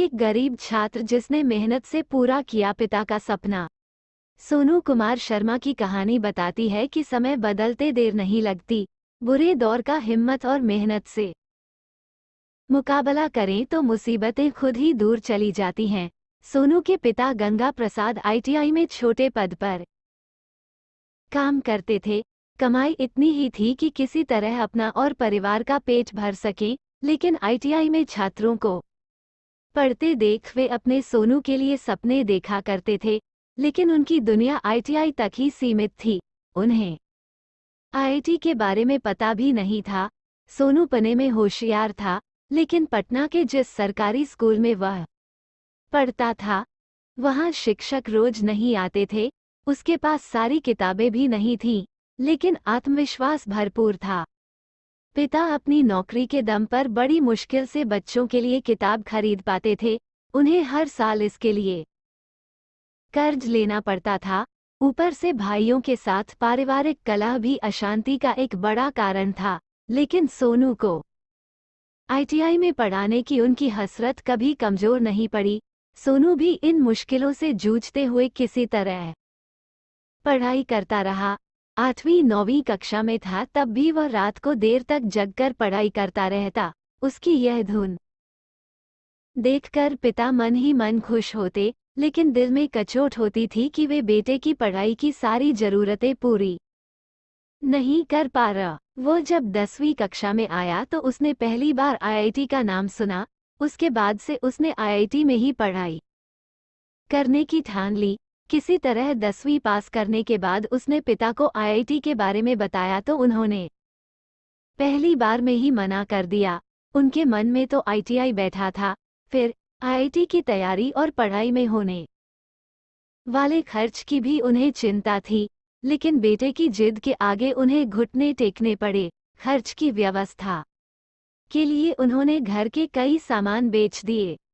एक गरीब छात्र जिसने मेहनत से पूरा किया पिता का सपना। सोनू कुमार शर्मा की कहानी बताती है कि समय बदलते देर नहीं लगती, बुरे दौर का हिम्मत और मेहनत से मुकाबला करें तो मुसीबतें खुद ही दूर चली जाती हैं। सोनू के पिता गंगा प्रसाद आईटीआई में छोटे पद पर काम करते थे। कमाई इतनी ही थी कि किसी तरह अपना और परिवार का पेट भर सके, लेकिन आईटीआई में छात्रों को पढ़ते देख वे अपने सोनू के लिए सपने देखा करते थे, लेकिन उनकी दुनिया आईटीआई तक ही सीमित थी। उन्हें आईआईटी के बारे में पता भी नहीं था। सोनू पढ़ने में होशियार था, लेकिन पटना के जिस सरकारी स्कूल में वह पढ़ता था, वहाँ शिक्षक रोज नहीं आते थे। उसके पास सारी किताबें भी नहीं थीं, लेकिन आत्मविश्वास भरपूर था। पिता अपनी नौकरी के दम पर बड़ी मुश्किल से बच्चों के लिए किताब खरीद पाते थे। उन्हें हर साल इसके लिए कर्ज लेना पड़ता था। ऊपर से भाइयों के साथ पारिवारिक कलह भी अशांति का एक बड़ा कारण था। लेकिन सोनू को आईटीआई में पढ़ाने की उनकी हसरत कभी कमजोर नहीं पड़ी। सोनू भी इन मुश्किलों से जूझते हुए किसी तरह पढ़ाई करता रहा। 8वीं-9वीं कक्षा में था तब भी वह रात को देर तक जगकर पढ़ाई करता रहता। उसकी यह धुन देखकर पिता मन ही मन खुश होते, लेकिन दिल में कचोट होती थी कि वे बेटे की पढ़ाई की सारी जरूरतें पूरी नहीं कर पा रहा। वो जब 10वीं कक्षा में आया तो उसने पहली बार आईआईटी का नाम सुना। उसके बाद से उसने आईआईटी में ही पढ़ाई करने की ठान ली। किसी तरह 10वीं पास करने के बाद उसने पिता को आईआईटी के बारे में बताया तो उन्होंने पहली बार में ही मना कर दिया। उनके मन में तो आईटीआई बैठा था। फिर आईआईटी की तैयारी और पढ़ाई में होने वाले खर्च की भी उन्हें चिंता थी, लेकिन बेटे की जिद के आगे उन्हें घुटने टेकने पड़े। खर्च की व्यवस्था के लिए उन्होंने घर के कई सामान बेच दिए।